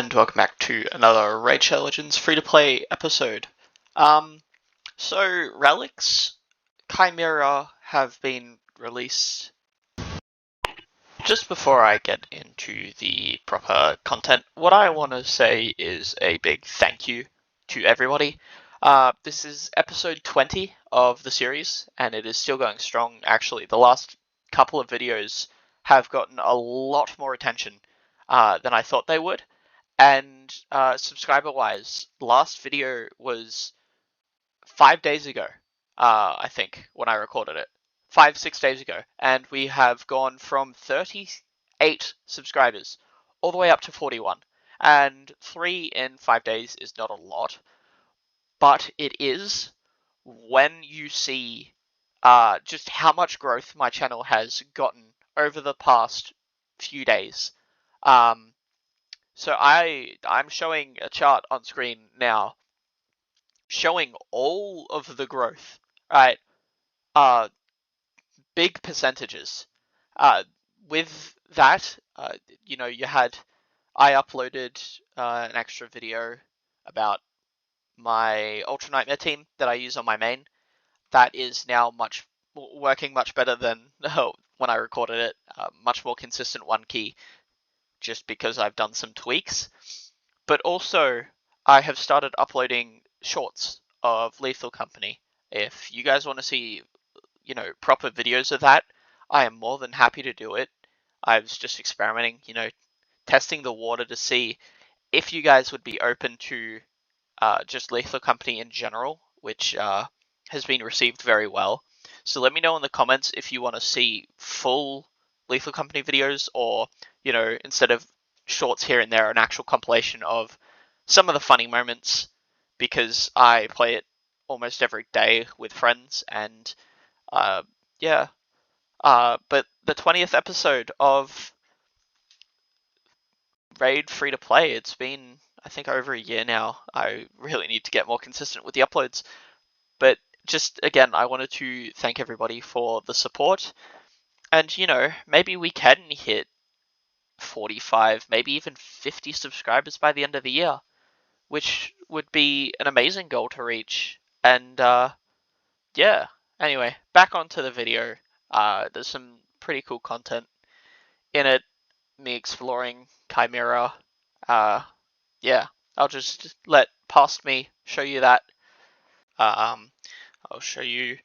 and welcome back to another Raid Shadow Legends free-to-play episode. So relics, chimera have been released. Just before I get into the proper content, what I want to say is a big thank you to everybody. This is episode 20 of the series, and it is still going strong. Actually, the last couple of videos have gotten a lot more attention than I thought they would. And subscriber-wise, last video was 5 days ago, I think, when I recorded it. 6 days ago. And we have gone from 38 subscribers all the way up to 41. And 3 in 5 days is not a lot, but it is when you see just how much growth my channel has gotten over the past few days. So I'm showing a chart on screen now showing all of the growth, right? Big percentages. With that, I uploaded an extra video about my Ultra Nightmare team that I use on my main. That is now working much better than when I recorded it. Much more consistent one key, just because I've done some tweaks. But also, I have started uploading shorts of Lethal Company. If you guys want to see, proper videos of that, I am more than happy to do it. I was just experimenting, testing the water to see if you guys would be open to just Lethal Company in general, which has been received very well. So let me know in the comments if you want to see full Lethal Company videos, or, instead of shorts here and there, an actual compilation of some of the funny moments, because I play it almost every day with friends, and yeah. But the 20th episode of Raid free to play, it's been, I think, over a year now. I really need to get more consistent with the uploads. But just, again, I wanted to thank everybody for the support. And, maybe we can hit 45, maybe even 50 subscribers by the end of the year, which would be an amazing goal to reach. And, yeah. Anyway, back onto the video. There's some pretty cool content in it. Me exploring chimera. Yeah. I'll just let past me show you that. I'll show you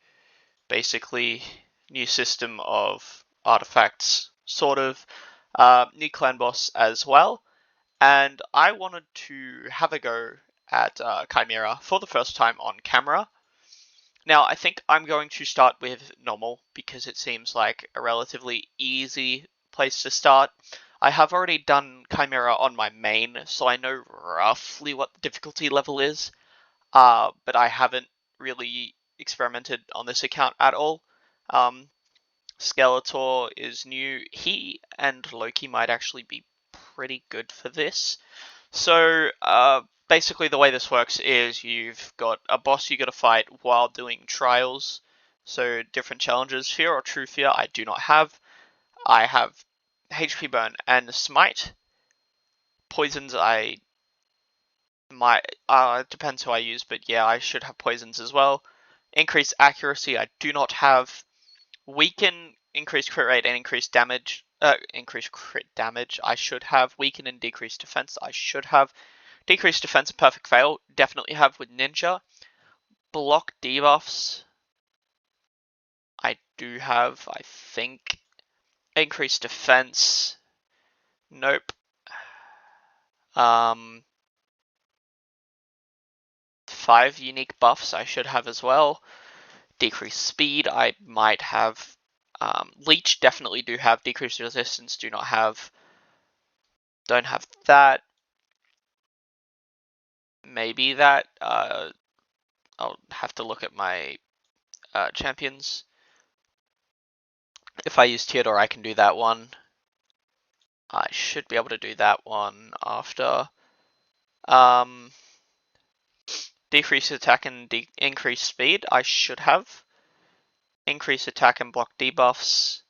basically new system of artifacts, sort of, new clan boss as well. And I wanted to have a go at chimera for the first time on camera. Now, I think I'm going to start with normal, because it seems like a relatively easy place to start. I have already done chimera on my main, so I know roughly what the difficulty level is, but I haven't really experimented on this account at all. Skeletor is new. He and Loki might actually be pretty good for this. So, basically the way this works is you've got a boss you got to fight while doing trials. So different challenges. Fear or True Fear I do not have. I have HP Burn and Smite. Poisons I might, it depends who I use, but yeah, I should have poisons as well. Increased accuracy I do not have. Weaken, increased crit rate and increased damage. Increased crit damage I should have. Weaken and decreased defense I should have. Decreased defense and perfect fail definitely have with ninja. Block debuffs I do have, I think. Increased defense, nope. 5 unique buffs I should have as well. Decreased speed I might have. Leech definitely do have. Decreased resistance do not have. Don't have that. Maybe that. I'll have to look at my champions. If I use Theodore, I can do that one. I should be able to do that one after. Decrease attack and increase speed I should have. Increase attack and block debuffs.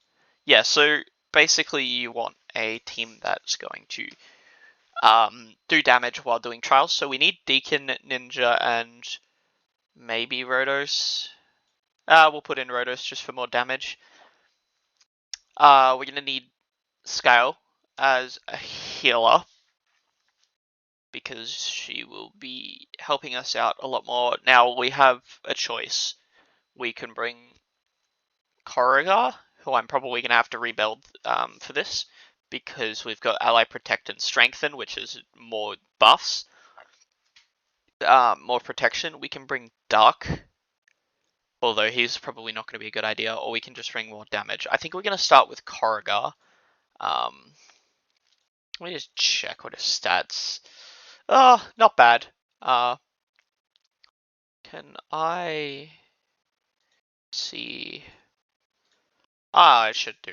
Yeah, so basically you want a team that's going to do damage while doing trials. So we need Deacon, Ninja, and maybe Rotos. We'll put in Rotos just for more damage. We're going to need Scale as a healer, because she will be helping us out a lot more. Now we have a choice. We can bring Corrigar, who I'm probably going to have to rebuild for this, because we've got Ally Protect and Strengthen, which is more buffs, more protection. We can bring Dark, although he's probably not going to be a good idea, or we can just bring more damage. I think we're going to start with Corrigar. Let me just check what his stats. Oh, not bad. Can I see? I should do.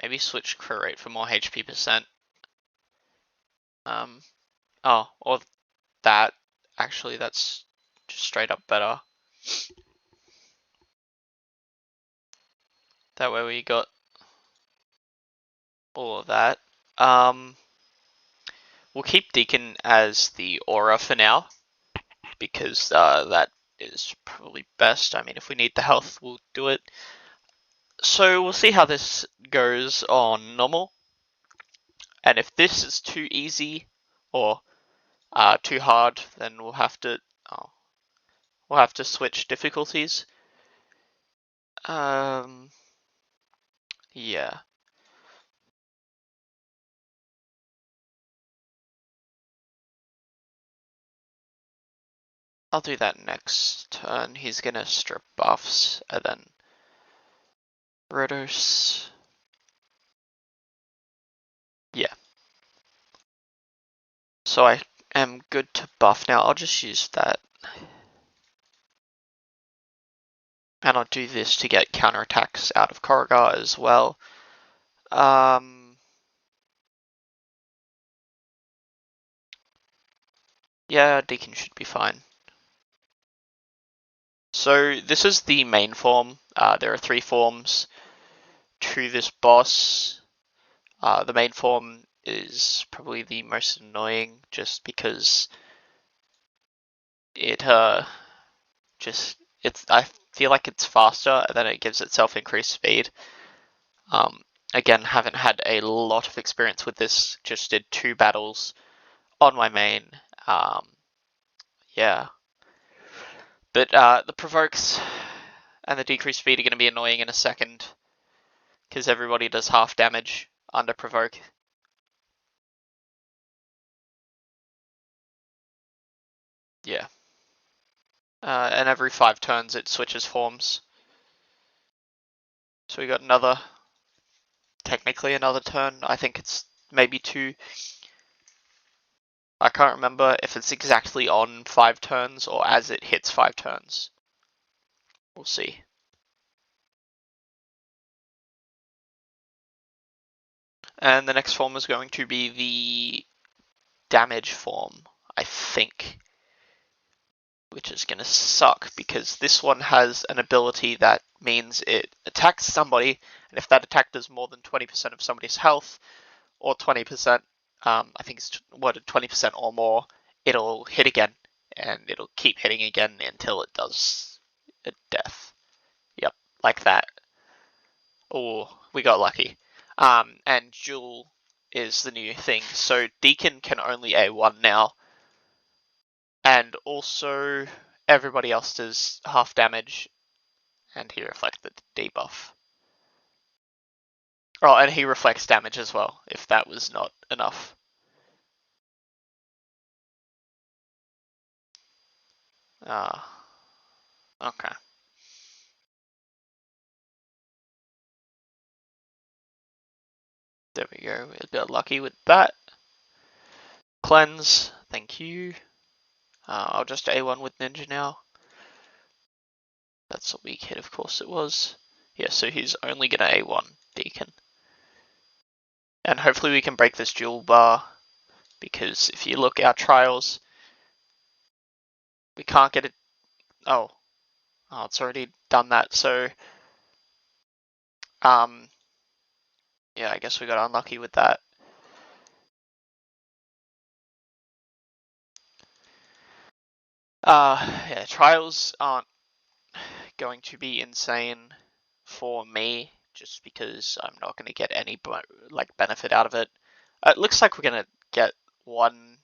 Maybe switch crit rate for more HP percent. Or that. Actually, that's just straight up better. That way we got all of that. We'll keep Deacon as the aura for now, because that is probably best. I mean, if we need the health, we'll do it. So we'll see how this goes on normal. And if this is too easy or too hard, then we'll have to switch difficulties. Yeah. I'll do that next turn. He's gonna strip buffs and then Rotos. Yeah. So I am good to buff now. I'll just use that. And I'll do this to get counterattacks out of Corrigar as well. Yeah, Deacon should be fine. So this is the main form. There are 3 forms to this boss. The main form is probably the most annoying, just because it I feel like it's faster, and then it gives itself increased speed. Again, haven't had a lot of experience with this. Just did 2 battles on my main. Yeah. But the provokes and the decreased speed are going to be annoying in a second, because everybody does half damage under provoke. Yeah. And every 5 turns it switches forms. So we got technically another turn. I think it's maybe 2. I can't remember if it's exactly on 5 turns or as it hits 5 turns. We'll see. And the next form is going to be the damage form, I think, which is going to suck, because this one has an ability that means it attacks somebody, and if that attack does more than 20% of somebody's health, or 20%, I think it's 20% or more, it'll hit again, and it'll keep hitting again until it does a death. Yep, like that. Oh, we got lucky. And Jewel is the new thing, so Deacon can only A1 now, and also everybody else does half damage, and he reflects the debuff. Oh, and he reflects damage as well, if that was not enough. Okay. There we go, we got lucky with that. Cleanse, thank you. I'll just A1 with Ninja now. That's a weak hit, of course it was. Yeah, so he's only gonna A1 Deacon. And hopefully we can break this dual bar, because if you look at our trials, we can't get it. Oh, it's already done that, so yeah, I guess we got unlucky with that. Yeah, trials aren't going to be insane for me, just because I'm not going to get any like benefit out of it. It looks like we're going to get one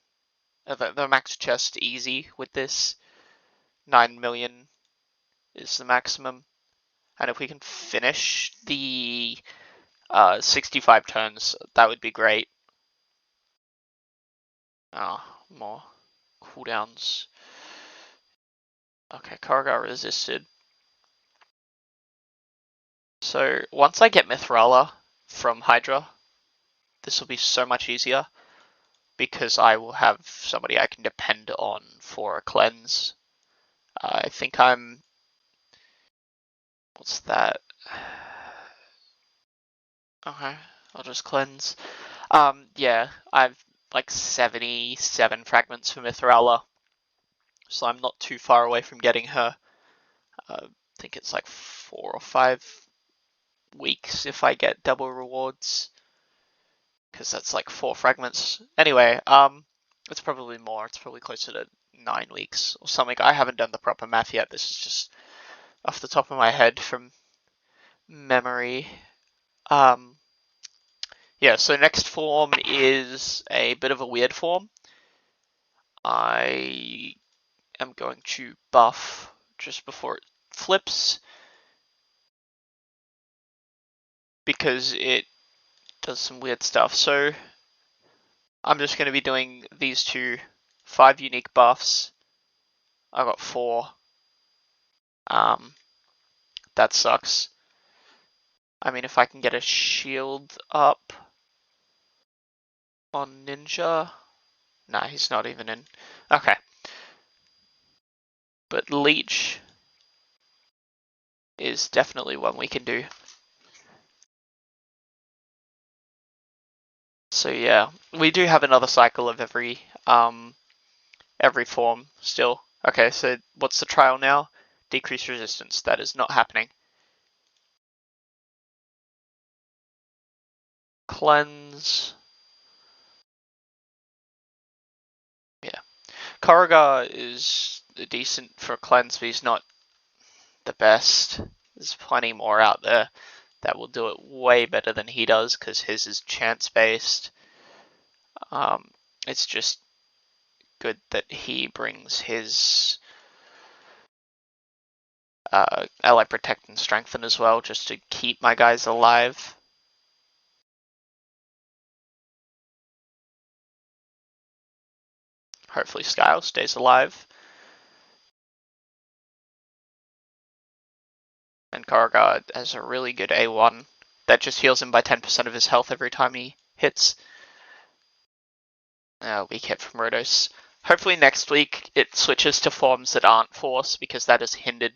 the max chest easy with this. 9 million is the maximum, and if we can finish the 65 turns, that would be great. More cooldowns. Okay, Karagar resisted. So once I get Mithrala from Hydra, this will be so much easier because I will have somebody I can depend on for a cleanse. I think I'm... What's that? Okay, I'll just cleanse. Yeah, I've like 77 fragments for Mithrala, so I'm not too far away from getting her. I think it's like 4 or 5 weeks if I get double rewards, because that's like 4 fragments. Anyway, it's probably more. It's probably closer to 9 weeks or something. I haven't done the proper math yet. This is just off the top of my head from memory. Yeah, so next form is a bit of a weird form. I am going to buff just before it flips because it does some weird stuff. So I'm just going to be doing these 5 unique buffs. I got 4. That sucks. I mean, if I can get a shield up on Ninja. Nah, he's not even in. Okay. But Leech is definitely one we can do. So yeah, we do have another cycle of every form still. Okay, so what's the trial now? Decrease resistance. That is not happening. Cleanse. Yeah. Corrigar is decent for cleanse, but he's not the best. There's plenty more out there that will do it way better than he does because his is chance based. It's just good that he brings his ally protect and strengthen as well, just to keep my guys alive. Hopefully Skyle stays alive. And Karagard has a really good A1 that just heals him by 10% of his health every time he hits. Weak hit from Rodos. Hopefully next week it switches to forms that aren't Force, because that has hindered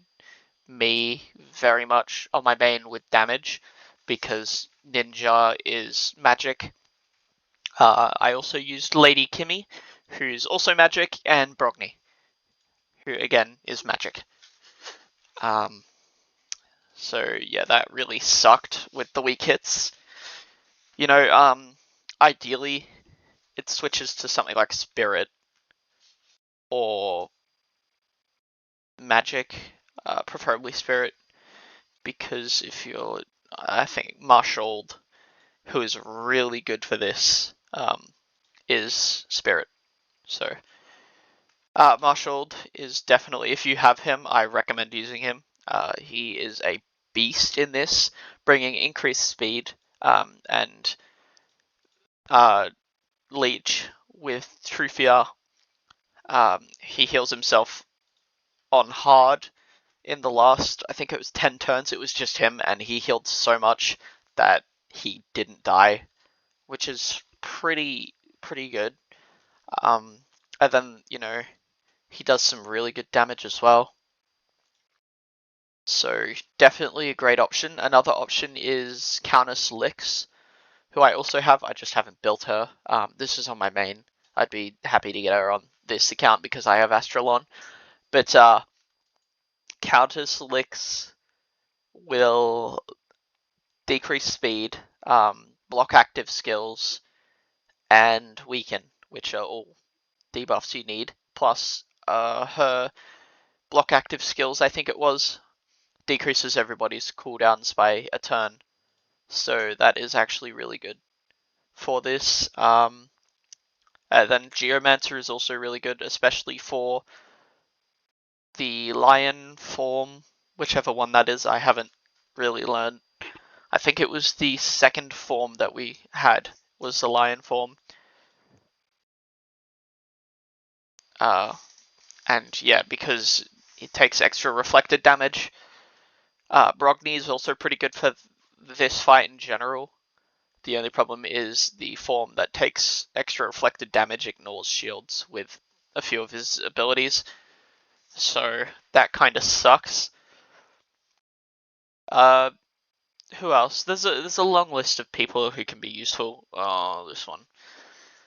me very much on my main with damage, because Ninja is magic. I also used Lady Kimmy, who's also magic, and Brogni, who again is magic. So yeah, that really sucked with the weak hits. You know, ideally it switches to something like Spirit or Magic, preferably Spirit, because if you're, I think Marshaled, who is really good for this, is Spirit. So Marshaled is definitely, if you have him, I recommend using him. He is a beast in this, bringing increased speed and Leech with True Fear. He heals himself on hard in the last, I think it was 10 turns, it was just him, and he healed so much that he didn't die, which is pretty good. And then, you know, he does some really good damage as well. So definitely a great option. Another option is Countess Lix, who I also have. I just haven't built her. This is on my main. I'd be happy to get her on this account because I have Astralon. But Countess Lix will decrease speed, block active skills, and weaken, which are all debuffs you need. Plus, her block active skills, I think it was, decreases everybody's cooldowns by a turn. So that is actually really good for this. Then Geomancer is also really good, especially for the lion form, whichever one that is. I haven't really learned. I think it was the second form that we had was the lion form. And yeah, because it takes extra reflected damage. Brogni is also pretty good for this fight in general. The only problem is the form that takes extra reflected damage ignores shields with a few of his abilities. So that kind of sucks. Who else? There's a long list of people who can be useful. Oh, this one.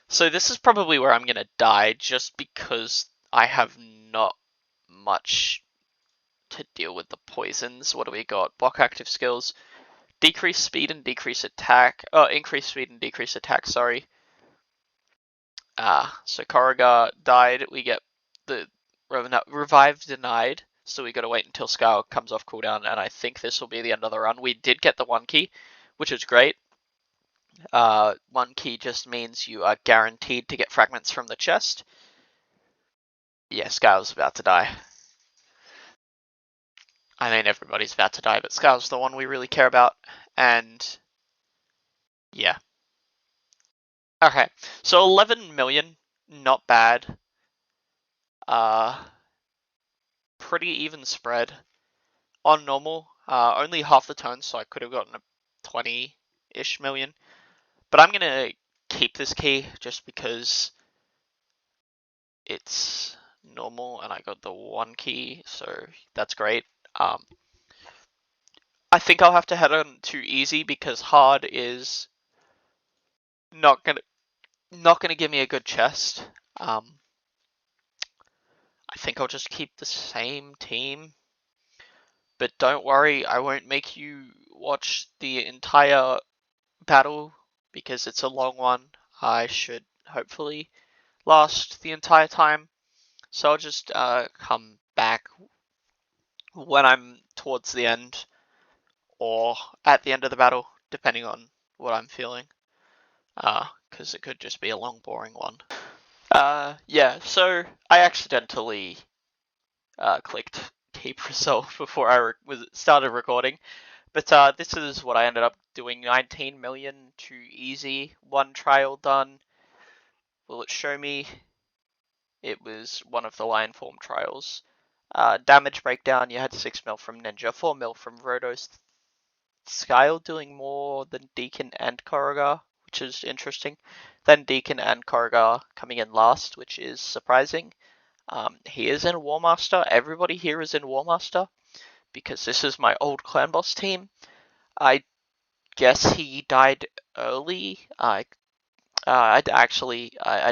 So this is probably where I'm gonna die, just because I have not much to deal with the poisons. What do we got? Block active skills, decrease speed and decrease attack. Oh, increase speed and decrease attack. Sorry. So Korrigar died. We get the revive denied. So we gotta wait until Scour comes off cooldown, and I think this will be the end of the run. We did get the 1 key, which is great. 1 key just means you are guaranteed to get fragments from the chest. Yeah, Scour's about to die. I mean, everybody's about to die, but Scour's the one we really care about. And yeah. Okay, so 11 million, not bad. Pretty even spread. On normal, only half the turn, so I could have gotten a 20-ish million. But I'm gonna keep this key just because it's normal and I got the 1 key, so that's great. I think I'll have to head on to easy because hard is not gonna give me a good chest. I think I'll just keep the same team. But don't worry, I won't make you watch the entire battle because it's a long one. I should hopefully last the entire time. So I'll just come back when I'm towards the end or at the end of the battle, depending on what I'm feeling. Because it could just be a long, boring one. Yeah, so I accidentally clicked keep result before I started recording. But this is what I ended up doing. 19 million to easy, 1 trial done. Will it show me? It was one of the lion form trials. Damage breakdown, you had 6 mil from Ninja, 4 mil from Rotos. Skyle doing more than Deacon and Korrigar, which is interesting. Then Deacon and Korrigar coming in last, which is surprising. He is in Warmaster. Everybody here is in Warmaster because this is my old clan boss team. I guess he died early. I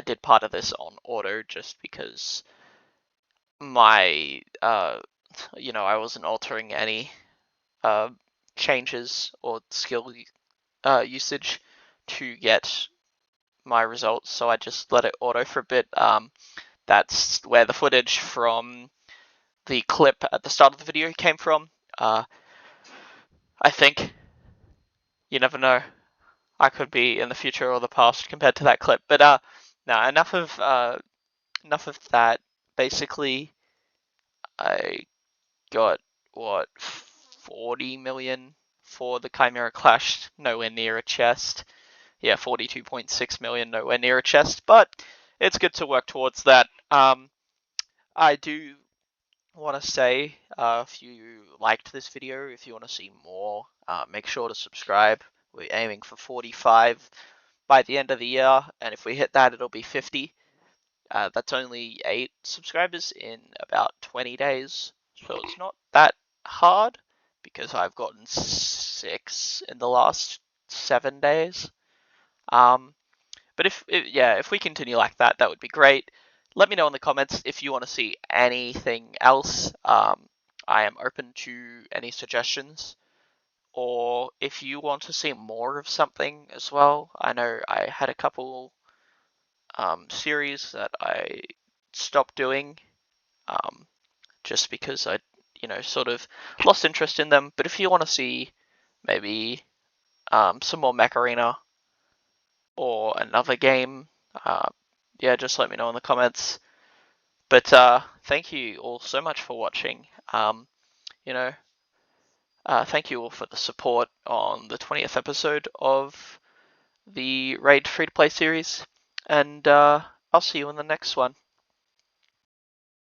did part of this on auto just because my I wasn't altering any changes or skill usage to get my results, so I just let it auto for a bit. That's where the footage from the clip at the start of the video came from. I think. You never know. I could be in the future or the past compared to that clip. But now enough of that. Basically, I got what 40 million for the Chimera Clash, nowhere near a chest. Yeah, 42.6 million, nowhere near a chest, but it's good to work towards that. I do want to say, if you liked this video, if you want to see more, make sure to subscribe. We're aiming for 45 by the end of the year, and if we hit that, it'll be 50. That's only 8 subscribers in about 20 days, so it's not that hard because I've gotten 6 in the last 7 days. But if we continue like that, that would be great. Let me know in the comments if you want to see anything else. I am open to any suggestions, or if you want to see more of something as well. I know I had a couple series that I stopped doing just because I, sort of lost interest in them. But if you want to see maybe some more Macarena or another game, yeah, just let me know in the comments. But thank you all so much for watching. Thank you all for the support on the 20th episode of the Raid free-to-play series, and I'll see you in the next one.